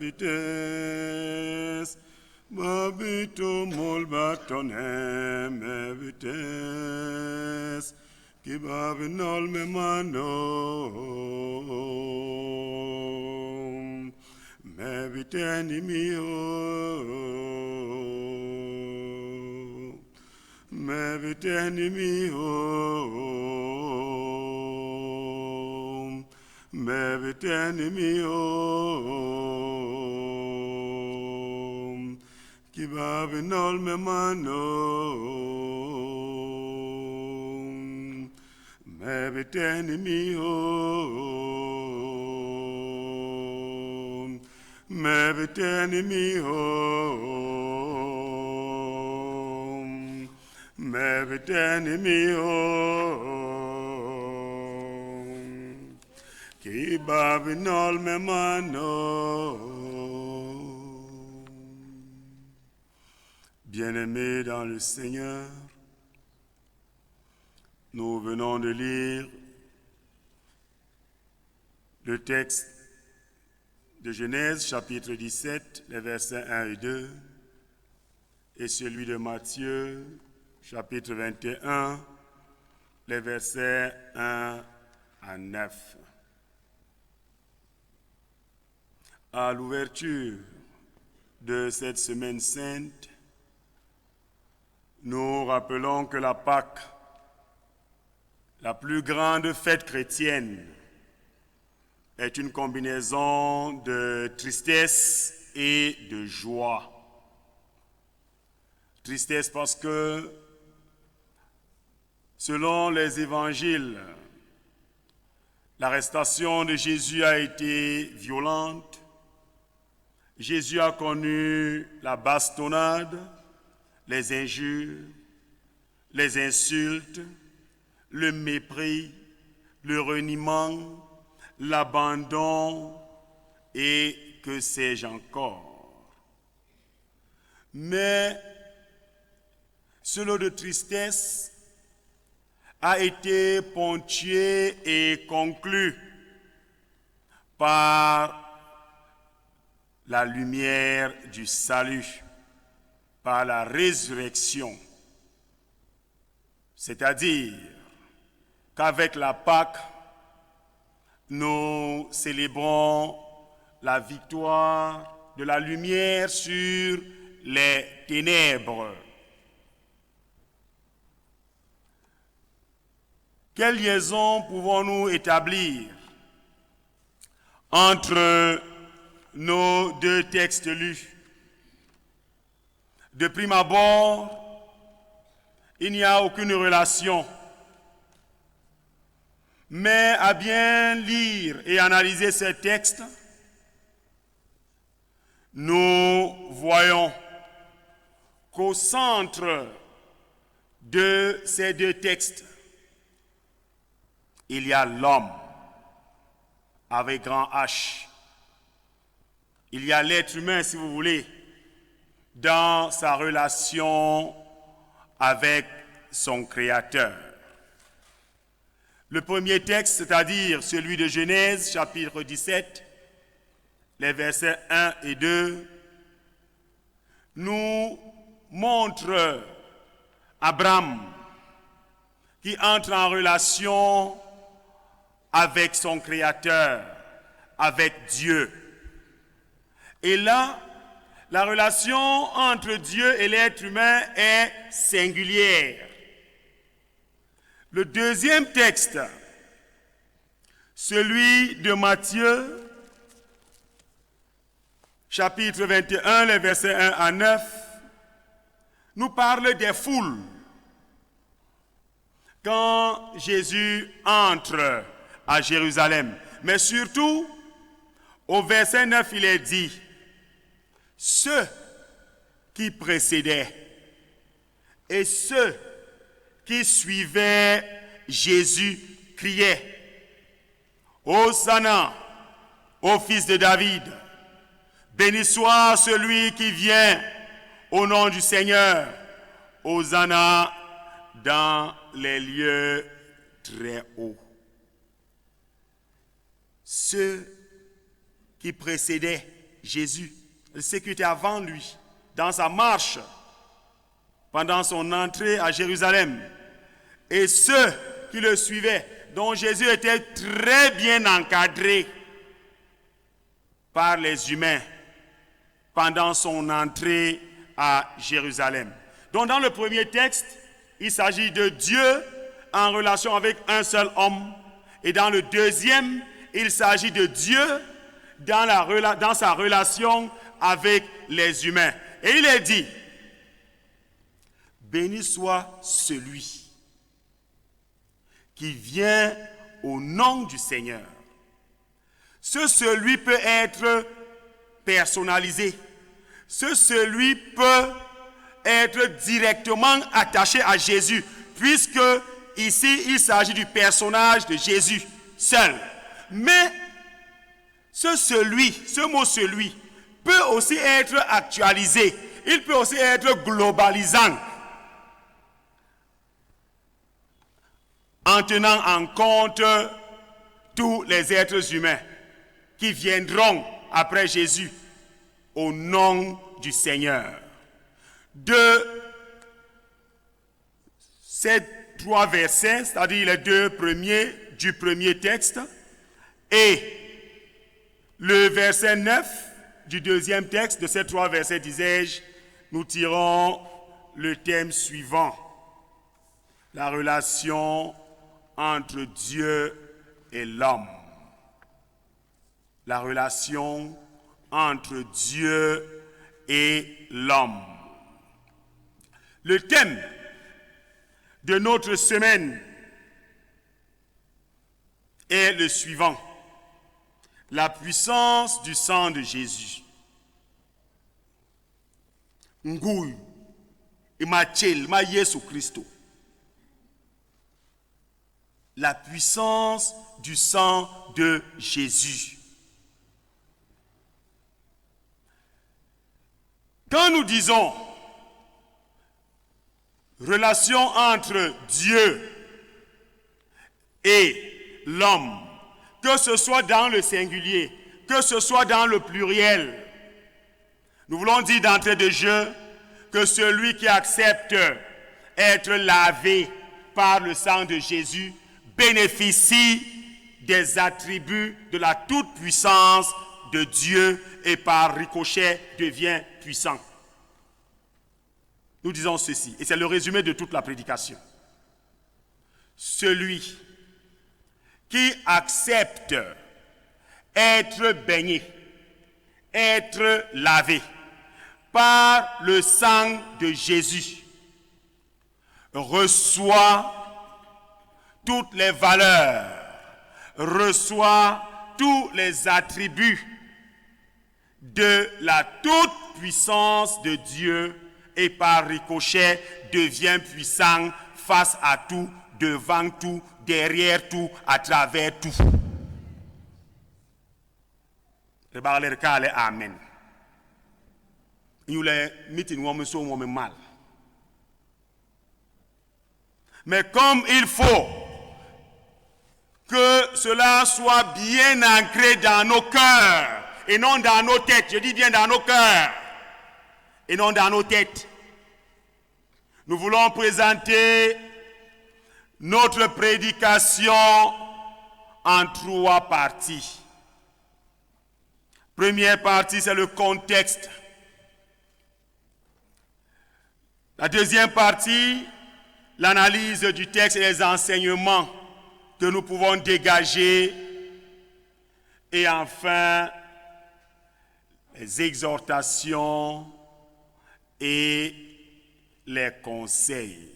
vites, babito mol batone me vites, ki babinol me mano, me viteni mio, me viteni mio, me viteni mio, ki babinol me mano, me viteni mio, me viteni mio, me viteni mio, ki babinol me mano. Bien-aimés dans le Seigneur, nous venons de lire le texte de Genèse, chapitre 17, les versets 1 et 2, et celui de Matthieu, chapitre 21, les versets 1 à 9. À l'ouverture de cette semaine sainte, nous rappelons que la Pâque, la plus grande fête chrétienne, est une combinaison de tristesse et de joie. Tristesse parce que, selon les évangiles, l'arrestation de Jésus a été violente. Jésus a connu la bastonnade, les injures, les insultes, le mépris, le reniement, l'abandon et que sais-je encore. Mais ce lot de tristesse a été ponctué et conclu par la lumière du salut, par la résurrection. C'est-à-dire qu'avec la Pâque, nous célébrons la victoire de la lumière sur les ténèbres. Quelle liaison pouvons-nous établir entre nos deux textes lus? De prime abord, il n'y a aucune relation. Mais à bien lire et analyser ces textes, nous voyons qu'au centre de ces deux textes, il y a l'homme avec grand H. Il y a l'être humain, si vous voulez, dans sa relation avec son Créateur. Le premier texte, c'est-à-dire celui de Genèse, chapitre 17, les versets 1 et 2, nous montre Abraham qui entre en relation avec son Créateur, avec Dieu. Et là, la relation entre Dieu et l'être humain est singulière. Le deuxième texte, celui de Matthieu, chapitre 21, les versets 1 à 9, nous parle des foules. Quand Jésus entre à Jérusalem, mais surtout, au verset 9, il est dit, ceux qui précédaient et ceux qui suivaient Jésus criaient, Hosanna au fils de David, béni soit celui qui vient au nom du Seigneur, Hosanna dans les lieux très hauts. Ceux qui précédaient Jésus, ceux qui étaient avant lui, dans sa marche, pendant son entrée à Jérusalem, et ceux qui le suivaient, dont Jésus était très bien encadré par les humains pendant son entrée à Jérusalem. Donc dans le premier texte, il s'agit de Dieu en relation avec un seul homme. Et dans le deuxième, il s'agit de Dieu dans sa relation avec les humains. Et il est dit, béni soit celui qui vient au nom du Seigneur. Celui peut être personnalisé. Celui peut être directement attaché à Jésus, puisque ici il s'agit du personnage de Jésus seul. Mais ce mot celui peut aussi être actualisé. Il peut aussi être globalisant, en tenant en compte tous les êtres humains qui viendront après Jésus au nom du Seigneur. De ces 3 versets, c'est-à-dire les 2 premiers du premier texte, et le verset 9 du deuxième texte, de ces 3 versets, disais-je, nous tirons le thème suivant: la relation entre Dieu et l'homme. La relation entre Dieu et l'homme. Le thème de notre semaine est le suivant: la puissance du sang de Jésus. Nguyu imachel ma Yesu Christo. La puissance du sang de Jésus. Quand nous disons relation entre Dieu et l'homme, que ce soit dans le singulier, que ce soit dans le pluriel, nous voulons dire d'entrée de jeu que celui qui accepte être lavé par le sang de Jésus bénéficie des attributs de la toute-puissance de Dieu et par ricochet devient puissant. Nous disons ceci, et c'est le résumé de toute la prédication. Celui qui accepte être baigné, être lavé par le sang de Jésus, reçoit toutes les valeurs, reçoit tous les attributs de la toute-puissance de Dieu et par ricochet devient puissant face à tout, devant tout, derrière tout, à travers tout. Amen. Mais comme il faut que cela soit bien ancré dans nos cœurs et non dans nos têtes, je dis bien dans nos cœurs et non dans nos têtes, nous voulons présenter notre prédication en 3 parties. Première partie, c'est le contexte. La deuxième partie, l'analyse du texte et les enseignements que nous pouvons dégager. Et enfin, les exhortations et les conseils.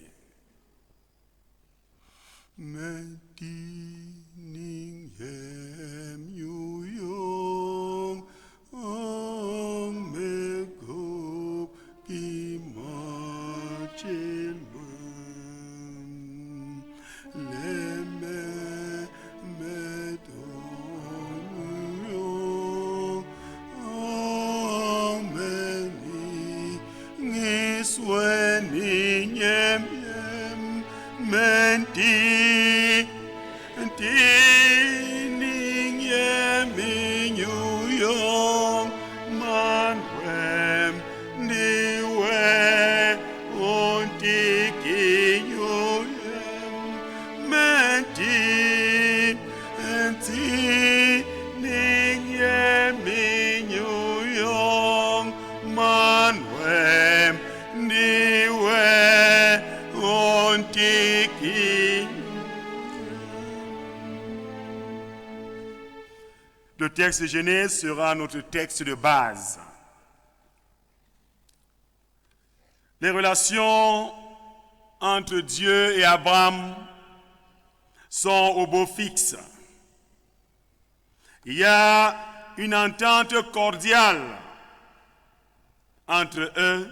texte de Genèse sera notre texte de base. Les relations entre Dieu et Abraham sont au beau fixe. Il y a une entente cordiale entre eux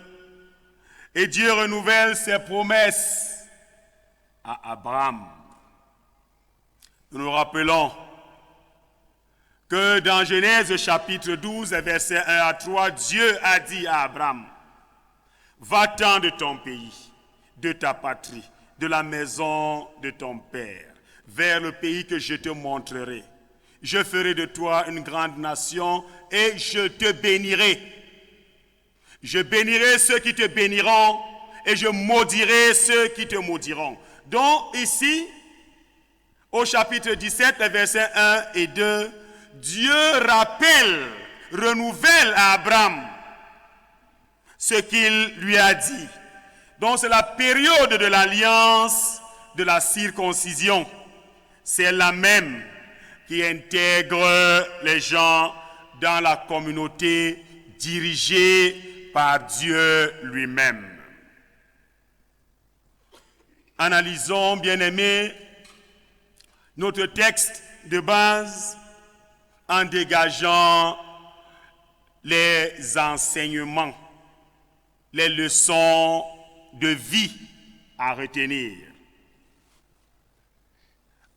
et Dieu renouvelle ses promesses à Abraham. Nous nous rappelons que dans Genèse chapitre 12, versets 1 à 3, Dieu a dit à Abraham, « Va-t'en de ton pays, de ta patrie, de la maison de ton père, vers le pays que je te montrerai. Je ferai de toi une grande nation et je te bénirai. Je bénirai ceux qui te béniront et je maudirai ceux qui te maudiront. » Donc ici, au chapitre 17, versets 1 et 2, Dieu rappelle, renouvelle à Abraham ce qu'il lui a dit. Donc c'est la période de l'alliance de la circoncision. C'est la même qui intègre les gens dans la communauté dirigée par Dieu lui-même. Analysons, bien-aimés, notre texte de base en dégageant les enseignements, les leçons de vie à retenir.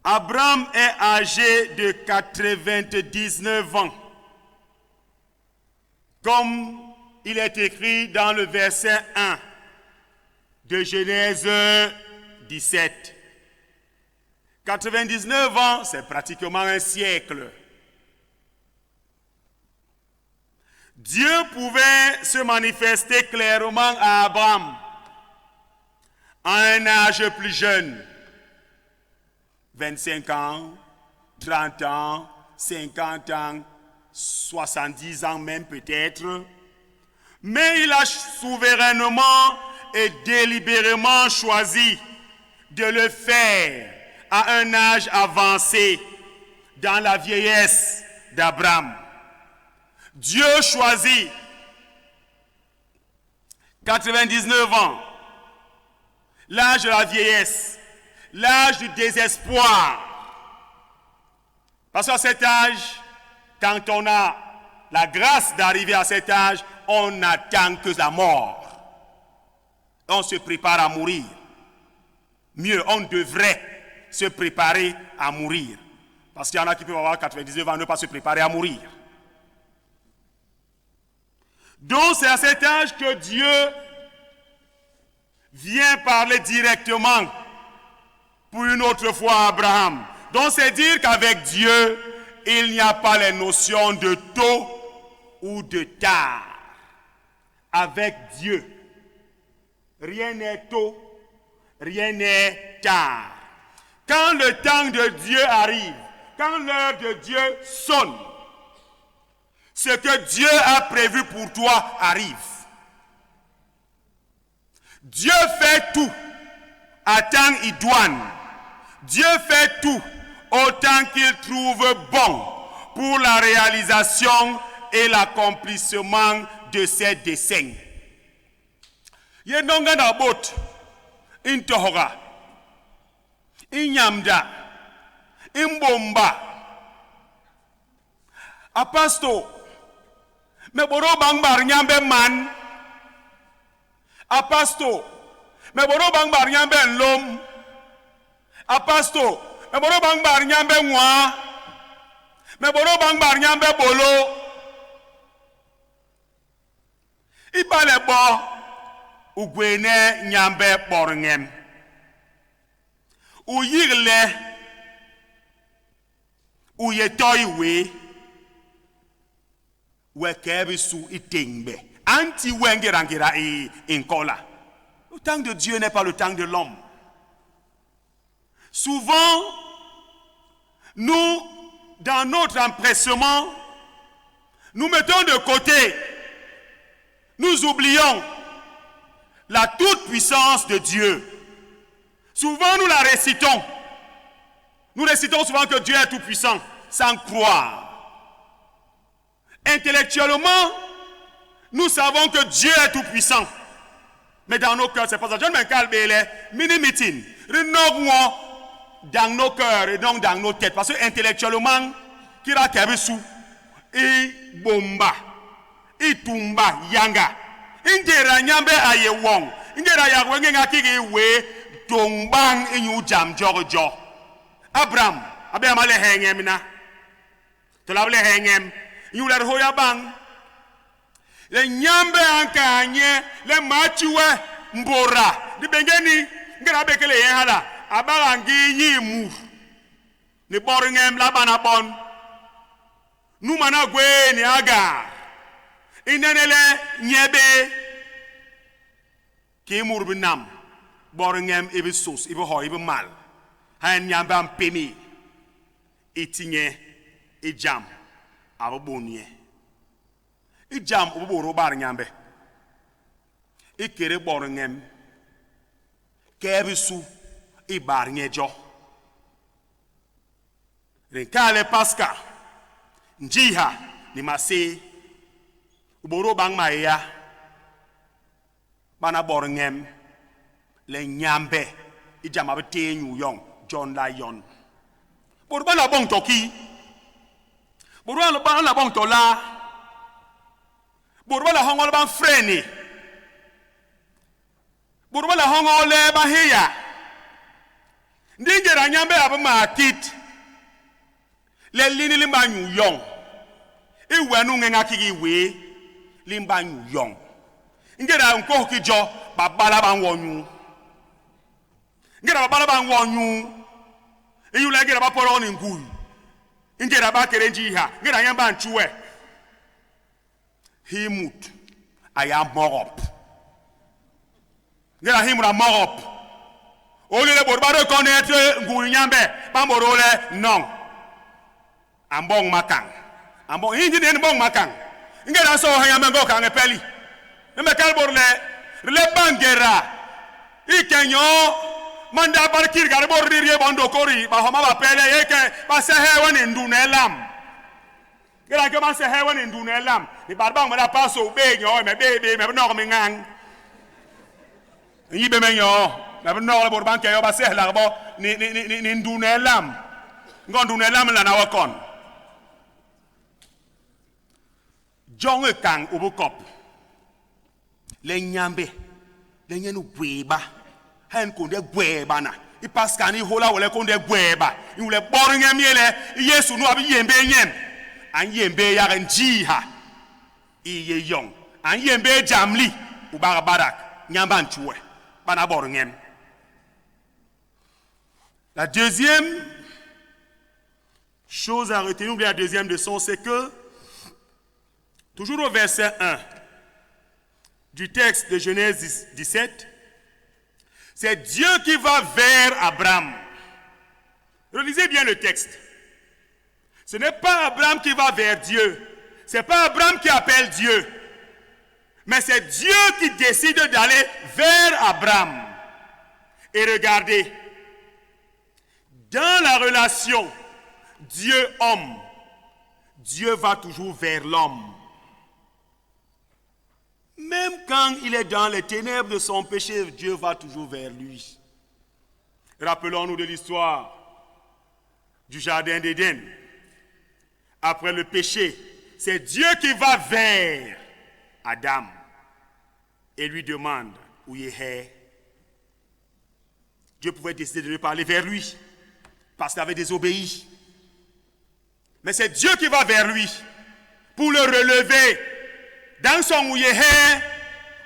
Abraham est âgé de 99 ans, comme il est écrit dans le verset 1 de Genèse 17. 99 ans, c'est pratiquement un siècle. Dieu pouvait se manifester clairement à Abraham à un âge plus jeune, 25 ans, 30 ans, 50 ans, 70 ans même peut-être, mais il a souverainement et délibérément choisi de le faire à un âge avancé dans la vieillesse d'Abraham. Dieu choisit 99 ans, l'âge de la vieillesse, l'âge du désespoir. Parce qu'à cet âge, quand on a la grâce d'arriver à cet âge, on n'attend que la mort. On se prépare à mourir. Mieux, on devrait se préparer à mourir. Parce qu'il y en a qui peuvent avoir 99 ans et ne pas se préparer à mourir. Donc c'est à cet âge que Dieu vient parler directement pour une autre fois à Abraham. Donc c'est dire qu'avec Dieu, il n'y a pas les notions de tôt ou de tard. Avec Dieu, rien n'est tôt, rien n'est tard. Quand le temps de Dieu arrive, quand l'heure de Dieu sonne, ce que Dieu a prévu pour toi arrive. Dieu fait tout à temps idoine. Dieu fait tout autant qu'il trouve bon pour la réalisation et l'accomplissement de ses desseins. Yendonga na bot, intohora, inyamda, imbomba, apasto, me boro bangbar nyambe man, apasto, me boro bangbar nyambe lom, apasto, me boro bangbar nyambe mwa, me boro bangbar nyambe bolo, ibale bo, ugwene nyambe porngem, uyirle, uyetoiwe, wekebisu itengbe, anti wengerangira inkola. Le temps de Dieu n'est pas le temps de l'homme. Souvent, nous, dans notre empressement, nous mettons de côté, nous oublions la toute-puissance de Dieu. Souvent, nous la récitons. Nous récitons souvent que Dieu est tout-puissant, sans croire Intellectuellement, nous savons que Dieu est tout-puissant. Mais dans nos cœurs, c'est pas ça. Je ne me calme, mini-meeting. Dans nos cœurs et donc dans nos têtes. Parce que intellectuellement, kira kebisu, bomba, tumba, yanga. Ingera nyambe aye wong. Ingera ya wenge ngakigi we dongbang inyu jam jojo. Abraham, abe amale hengem na. Tolable hengem. Inyu la hoya bang. Le nyambe ankanye le machiwe mbora. Di bengeni ngera bekele yehala. Abarangi yimu. Ni boringem la banabon. Numana gwe ni aga. Inenele nyebe ki murbinam boringem ibi sos ibi ho ibi mal han nyamba pemi itinye ijam abobonye ijam oboboro bar nyambe ikere boringem kebisu ibar nyejo renkale paska njiha ni mase uboro bang maya bana boringem le nyambe ijama bete nyu yong John Lion borba la bon toki borba la bon tola borba la hongol ban freni borba la hongol le ba heya ndingera nyambe abama tit le lini limba nyu yong iwenu ngenga kigi we limba nyu yong ngera nko kijo babala ban wonyu ngera babala ban wonyu eyula ngera baporo ni ngulu ngera bakere njiha ngera nyamba nchuwe himut aya morop ngera himura morop olele borbaro connaître ngulu nyambe bamborole non ambong makang ambong hindi ne mbong makang ngera so hanyambe ngoka ngepeli Nme kalborle le bangera ikenyo manda barkir garbor rie bondo kori ba homa ba pele yeke ba se hewe ni ndunelam gera ke ba se hewe ni ndunelam ni barba mo la paso be nyo me be me no me ngang yi be me nyo me no le bor banke yo ba se la bo ni ndunelam ngondunelam la na wakon jonge kang ubukop le nyambe le nyenu gweba hen konde gweba na I paskani hola wole konde gweba I wule boringe miele Yesu no abi yembe nyem an yembe ya njiha iye yong an yembe jamli ubara barak nyamba nchuwe bana boringem. La deuxième chose à retenir, la deuxième leçon, c'est que toujours au verset 1 du texte de Genèse 17, c'est Dieu qui va vers Abraham. Relisez bien le texte. Ce n'est pas Abraham qui va vers Dieu. Ce n'est pas Abraham qui appelle Dieu. Mais c'est Dieu qui décide d'aller vers Abraham. Et regardez, dans la relation Dieu-homme, Dieu va toujours vers l'homme. Même quand il est dans les ténèbres de son péché, Dieu va toujours vers lui. Rappelons-nous de l'histoire du jardin d'Éden. Après le péché, c'est Dieu qui va vers Adam et lui demande où il est. Dieu pouvait décider de ne pas aller vers lui parce qu'il avait désobéi. Mais c'est Dieu qui va vers lui pour le relever dans son où il est.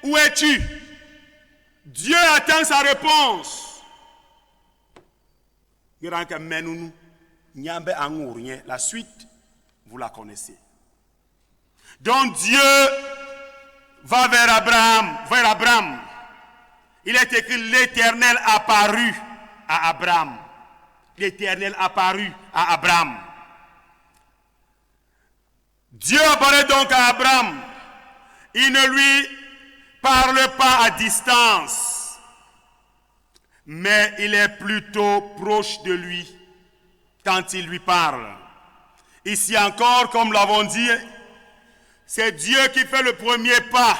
Où es-tu? Dieu attend sa réponse. La suite, vous la connaissez. Donc Dieu va vers Abraham. Il est écrit l'Éternel apparut à Abraham. L'Éternel apparut à Abraham. Dieu apparaît donc à Abraham. Il ne lui parle pas à distance, mais il est plutôt proche de lui quand il lui parle. Ici encore, comme l'avons dit, C'est Dieu qui fait le premier pas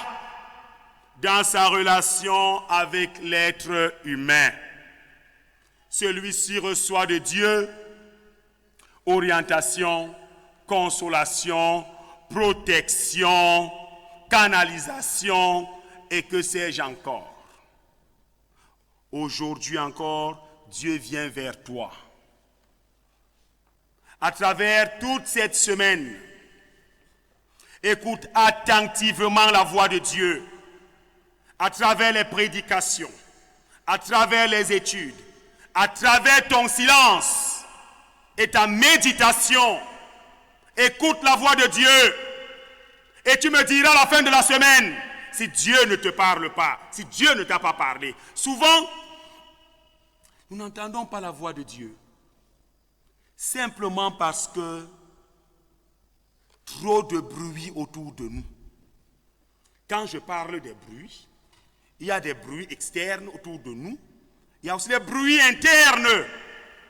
dans sa relation avec l'être humain. Celui-ci reçoit de Dieu orientation, consolation, protection, canalisation et que sais-je encore. Aujourd'hui encore, Dieu vient vers toi. À travers toute cette semaine, écoute attentivement la voix de Dieu. À travers les prédications, à travers les études, à travers ton silence et ta méditation, écoute la voix de Dieu. Et tu me diras à la fin de la semaine, si Dieu ne te parle pas, si Dieu ne t'a pas parlé. Souvent, nous n'entendons pas la voix de Dieu. Simplement parce que trop de bruit autour de nous. Quand je parle des bruits, il y a des bruits externes autour de nous. Il y a aussi des bruits internes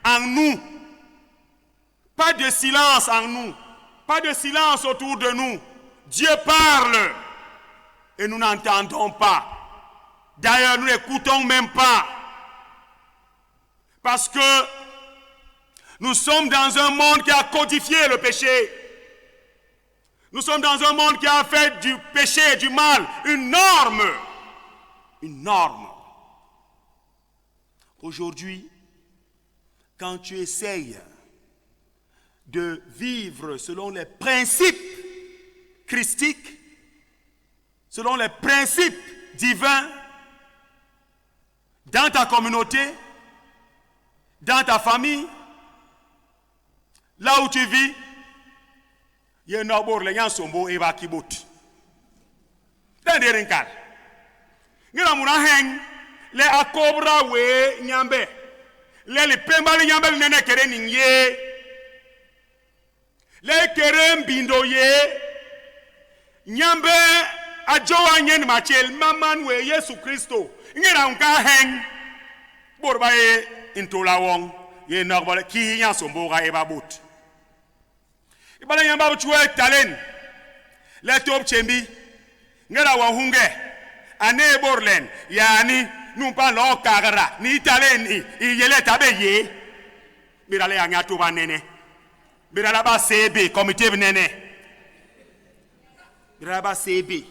en nous. Pas de silence en nous. Pas de silence autour de nous. Dieu parle et nous n'entendons pas. D'ailleurs, nous n'écoutons même pas. Parce que nous sommes dans un monde qui a codifié le péché. Nous sommes dans un monde qui a fait du péché et du mal une norme. Une norme. Aujourd'hui, quand tu essayes de vivre selon les principes christiques, selon les principes divins, dans ta communauté, dans ta famille, là où tu vis, il y a un arbor, les gens sont beaux et va qui bout. Dans des rincades. Nous avons les akobra we nyambe. Les pembali nyambe nene kere ningye. Les kere mbindo ye. Nyambe ajowa nyen machel maman we Yesu Kristo. Ngira unka heng. Borba ye intola wong. Ye norbole ki yan sombo ga eba bout. Ibala nyamba chwe talen. Le top chembi. Ngira wa hunge. Ane borlen yani nous pas lo kagara ni taleni yele tabeye birale anya to banene birala ba sebe comité nene birala ba sebe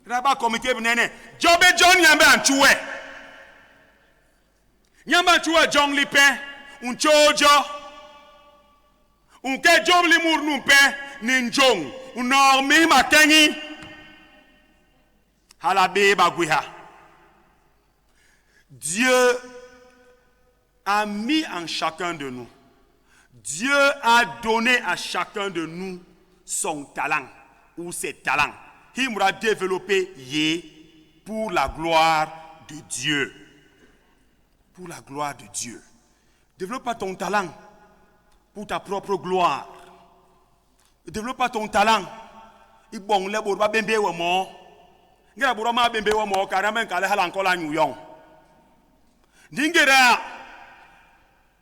birala ba comité nene jobe john yambe anchuwe nyamba chuwe john lipe unchojo unke job limur numpe ninjong unormi makengi halabé bagouha. Dieu a mis en chacun de nous. Dieu a donné à chacun de nous son talent ou ses talents. Il m'aura développé pour la gloire de Dieu. Pour la gloire de Dieu. Développe pas ton talent pour ta propre gloire. Développe pas ton talent. Il bon le bourba bembe ou mo. Ngira burama bembe ou mo karamen kale halankola nyuyon. Dingera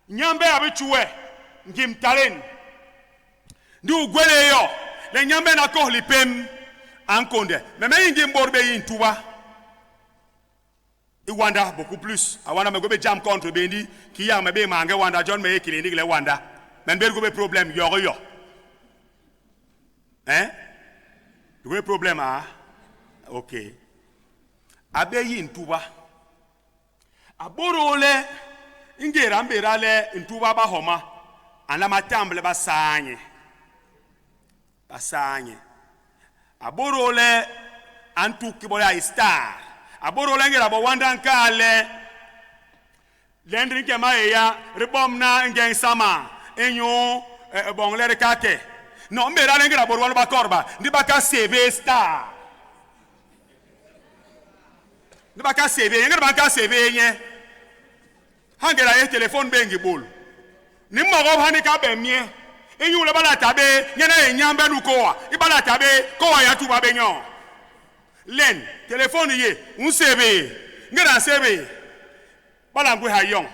nyambe abichuwe ngimtalen ndi ugwele yo le nyambe na ko lipem ankonde meme ngimborbe yintuba I wanda beaucoup plus awana me gobe jam contre bendi ki ya me be mange wanda John me clinique le wanda men be gobe problème yo gobe problème OK abe yintuba aborole ingera mberale ntuba bahoma anamatamble basanye aborole antuki boya star aborole ngera bo wanda nkale lendri ke mayeya ribomna ngen sama enyo bongle kake no mberale ngera bo wanda bakorba ndibaka CV star ndibaka CV ngera baka CV nye hangela ye téléphone bengi bol ni mogo hani ka bemie enyu le bala tabe nyana enyambe nukoa ibala tabe koa ya tuba benyo len téléphone ye unsebe ngera sebe bala ngwe hayong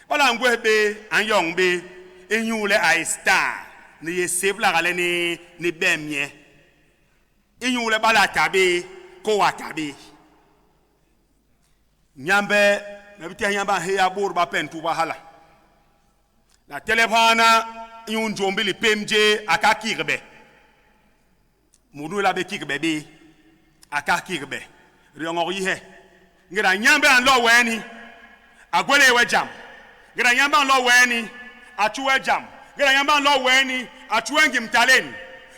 bala ngwe be anyong be enyu le I star ni ye save la gale ni bemie Inyou le bala tabe, ko watabe. Nyambe, mebite nyamba heya bour ba pen tu hala. La téléphone, yon jombi li PMJ aka kirbe. Moudou la be kirbe be, aka kirbe. Riyongori he. Ngira nyambe an lo weni, agwele we jam. Ngira nyambe an lo weni, achuwe jam. Ngira nyambe an lo weni, achuwe ngim talen.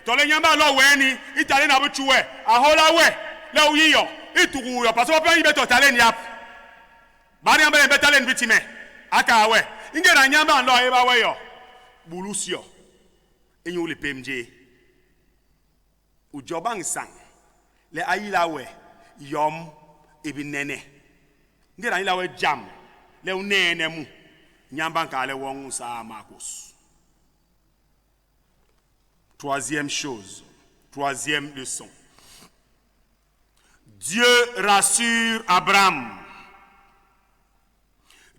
Tole nyambe an lo weni, italen abu chuwe. Ahola we, le uyiyo, ituru yo. Paso pa ibe to talen yap. Bari nyambe ibe talen bitime. Aka we. Ngira nyambe an lo eba we yo. Bulusio. Enyo le PMJ. Ujobang sang. Le ayila we. Yom. Ebinene. Ngira ila we jam. Le unene mu. Nyamban ka le wong sa Marcos. Troisième chose. Troisième leçon. Dieu rassure Abraham.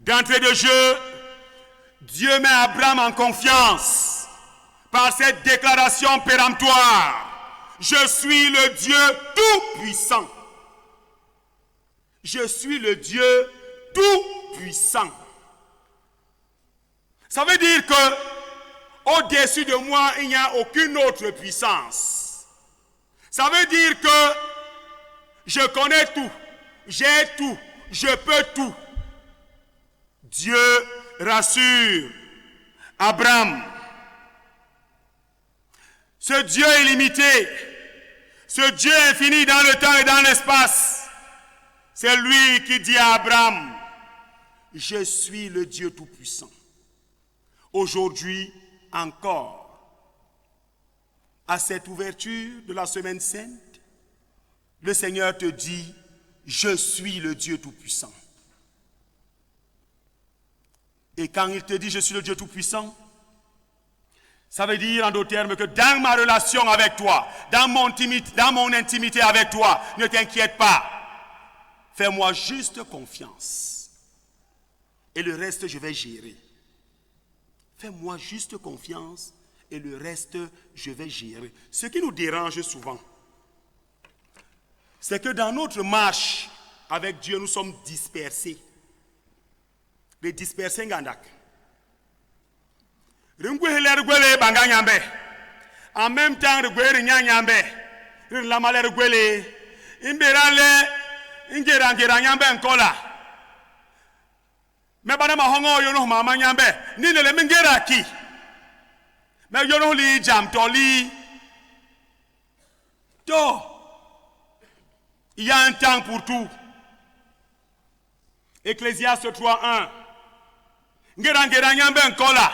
D'entrée de jeu, Dieu met Abraham en confiance par cette déclaration péremptoire. Je suis le Dieu tout-puissant. Je suis le Dieu tout-puissant. Ça veut dire que au-dessus de moi, il n'y a aucune autre puissance. Ça veut dire que je connais tout, j'ai tout, je peux tout. Dieu rassure Abraham. Ce Dieu illimité, ce Dieu infini dans le temps et dans l'espace, c'est lui qui dit à Abraham, je suis le Dieu tout-puissant. Aujourd'hui encore, à cette ouverture de la semaine sainte, le Seigneur te dit, je suis le Dieu tout-puissant. Et quand il te dit, je suis le Dieu tout-puissant, ça veut dire en d'autres termes que dans ma relation avec toi, dans mon intimité avec toi, ne t'inquiète pas. Fais-moi juste confiance. Et le reste, je vais gérer. Fais-moi juste confiance et le reste, je vais gérer. Ce qui nous dérange souvent, c'est que dans notre marche avec Dieu, nous sommes dispersés. Les dispersés ngandak. En même temps, me bana ma hongo yono mama nyambe ni le mingera ki me yono li jam toli to il y a un temps pour tout. Ecclésiaste 3:1 ngera nyambe nkola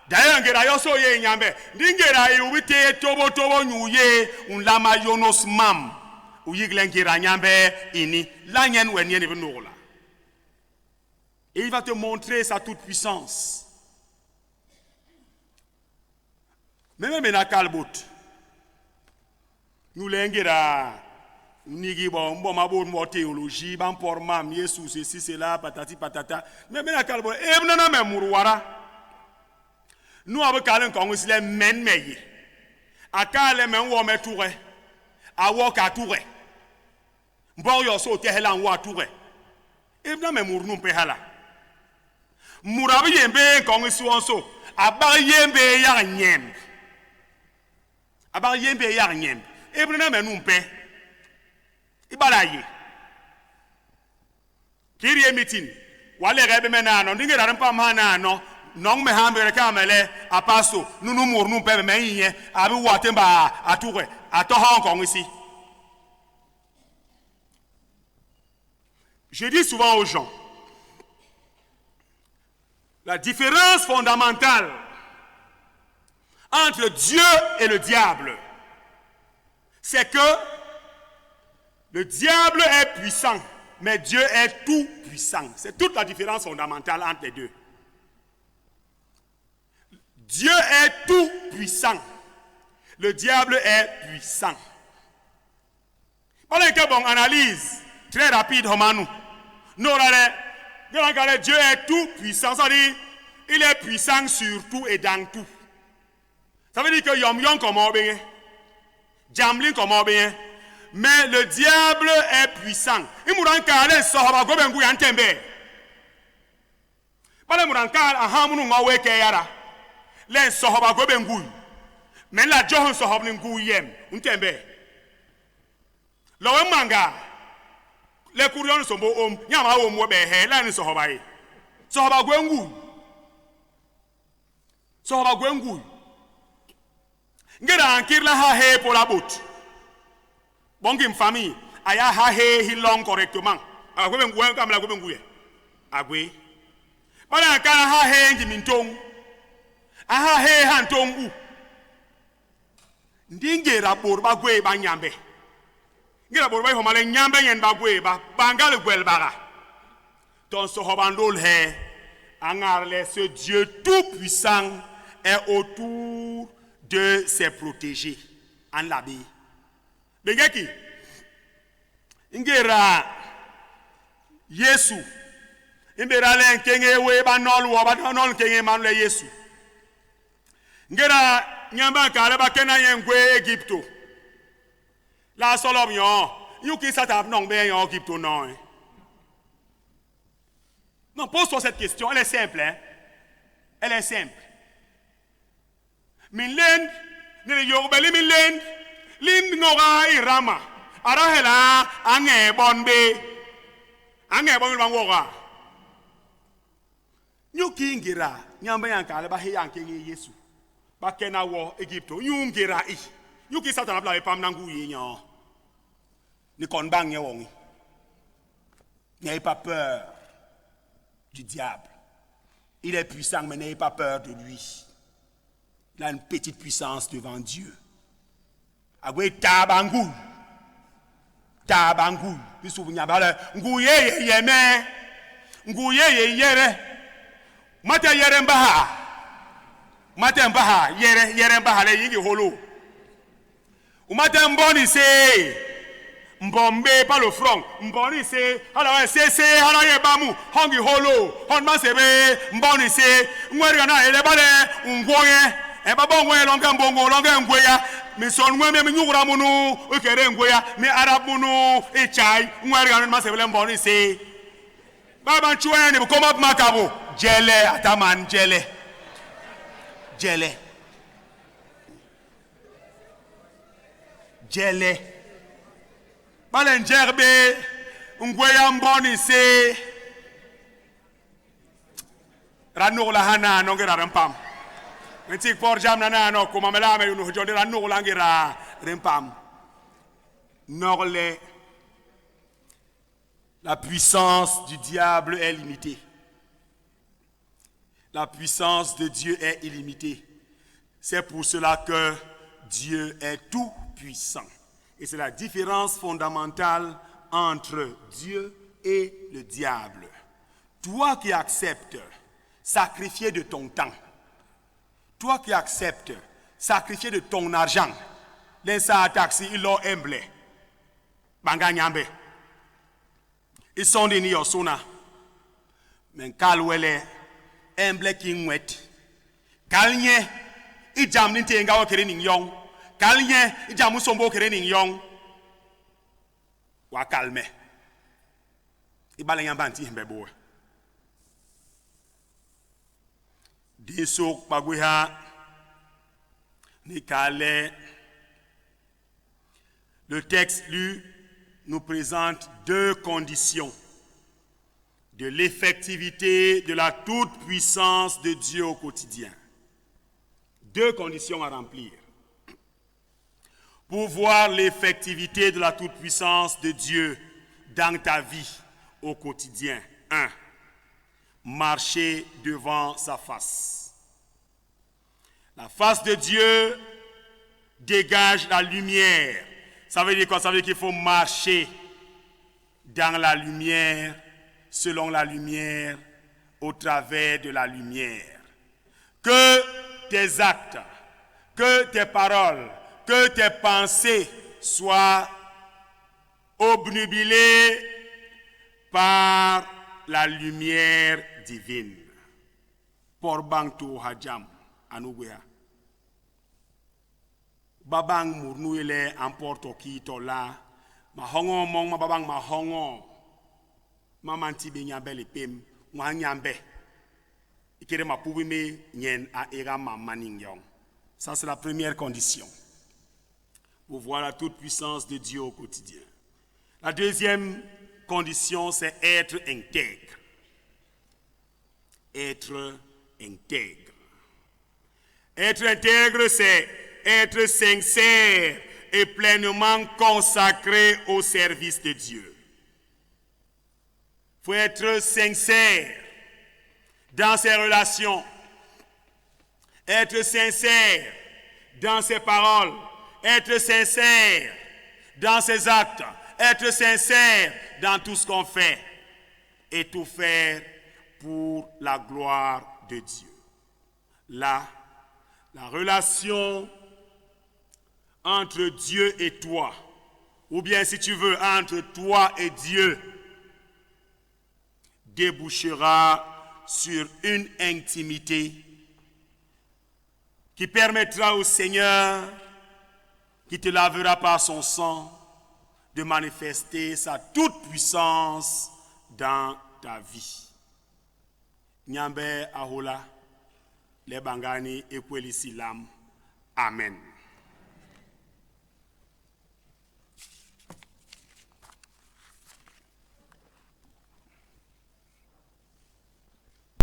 d'ailleurs ngera yoso ye nyambe ndingera yuwite tobo nyuye unlama yonos mam uyigle ngera nyambe ini la nyen wenyen ibnola. Et il va te montrer sa toute-puissance. Même na kalbot. Nous l'enguera. Nigi bon mabo mo théologie, ban pour mam, Yesu ceci cela patati patata. Même na kalbot. E na me muruwara. Nous avons kalen kongo sile men meye. Akale men wo me toure. Awo ka toure. Mbo yo so te hela wo toure. E na me muru pe hala. Murabi yembe kongi suonso abar yembe ya nyem abar yembe ya nyem ebrina menumpe ibalaye kiri meeting wale rebe menano ndingera rampa manano nong me hambe kamele apaso nunu murnu pe me yin abi watemba ature ato hong kong ici. Je dis souvent aux gens, la différence fondamentale entre Dieu et le diable, c'est que le diable est puissant, mais Dieu est tout puissant. C'est toute la différence fondamentale entre les deux. Dieu est tout puissant. Le diable est puissant. Voilà une bonne analyse très rapide, Homanou. Dieu est tout puissant, ça veut dire il est puissant sur tout et dans tout. Ça veut dire que Yom Yom comme Jamlin comment bien. Mais le diable est puissant. Il m'a dit sohaba go bengu yantembe. Bale m'a dit ahamunu ngawe ke yara. Le sohaba go bengu. Mais la johon sohaba ngu yem. Untembe. Lo manga. Le kurion sombo nyama o mo be he la ni sohaba yi. Sohaba go ngu. Sohaba go ngu. Ngera ankir la ha he pour la botte. Bon game famille, aya ha he hilong correctement. Agwe bengu kam la go bengu ye. Agwe. Bala kana ha he njimintong. Aha he hantong u. Ndingera por bagwe ba nyambe. Ngera por ba homale nyambe yen bagwe ba bangal gwel baga. Ton so hobandol he angarle ce Dieu tout puissant est autour de ses protégés en l'abbaye. Bengeki ingera Yesu imbera len kenge we ba nol wo ba nol kenge man le Yesu ngera nyamba kale ba kena yengwe Egypto la solom yon yuki sata non be yon Egypto non. Non, pose-toi cette question, elle est simple hein. Elle est simple. Minlen ne yorubeli minlen lin ngora irama arahela ange bonbe bangora nyuki ngira nyamba yankale ba he yanke Yesu ba kena wo Egypto nyungira I nyuki satana bla pam nangu yenyo ni kon bang yewon. N'ayez pas peur du diable. Il est puissant mais n'ayez pas peur de lui. Il a une petite puissance devant Dieu. Agwe tabangu bisounya bale nguye yeme nguye yere mate yere mbaha yere mbaha le yingi holo umate mboni se mbombe pa le front mboni se ala se ala ye bamu hongi holo hon ma sebe mboni se ngweri na ele bale ngwoye e baba ngwe longa mbongo longa ngweya mi son ngwe me nyugura munu o kere ngweya mi arab munu e chai ngweri ga ma sebele mboni se baba chuwe ni ko ma makabo jele ataman jele bale njerbe ngweya mboni se ranur la hana nongera rampam Mentik por jam nana no kuma melame yu no jondera no langira rempam. Norle. La puissance du diable est limitée. La puissance de Dieu est illimitée. C'est pour cela que Dieu est tout puissant. Et c'est la différence fondamentale entre Dieu et le diable. Toi qui acceptes sacrifier de ton temps, toi qui acceptes sacrifier de ton argent, laisse à taxi, ils l'ont humblé. Banganyambe. Ils sont des niosona. Mais kalwele, humble qui ngwet. Kalnye, i jam ninte ngawa kere ning yong. Kalnye, i jam usombo kere ning yong. Wa kalme. I balanyambanti mbebo. Disok Bagouha Nikale. Le texte lu nous présente deux conditions de l'effectivité de la toute-puissance de Dieu au quotidien. Deux conditions à remplir. Pour voir l'effectivité de la toute-puissance de Dieu dans ta vie au quotidien. 1. Marcher devant sa face. La face de Dieu dégage la lumière. Ça veut dire quoi? Ça veut dire qu'il faut marcher dans la lumière, selon la lumière, au travers de la lumière. Que tes actes, que tes paroles, que tes pensées soient obnubilées par la lumière divine. Por bang tu hajam anuguya. babang murnu ele emporte ki tola ma hongo mong ma babang ma hongo ma manti be nyambe le pem ma nyambe ikere ma poubi me nyen a era ma maningyong. Ça c'est la première condition pour voir la toute puissance de Dieu au quotidien. La deuxième condition c'est être intègre. Être intègre. Être intègre c'est être sincère et pleinement consacré au service de Dieu. Il faut être sincère dans ses relations, être sincère dans ses paroles, être sincère dans ses actes, être sincère dans tout ce qu'on fait et tout faire pour la gloire de Dieu. Là, la relation entre Dieu et toi, ou bien si tu veux, entre toi et Dieu, débouchera sur une intimité qui permettra au Seigneur, qui te lavera par son sang, de manifester sa toute puissance dans ta vie. Nyambe ahola, le bangani ekweli silam. Amen.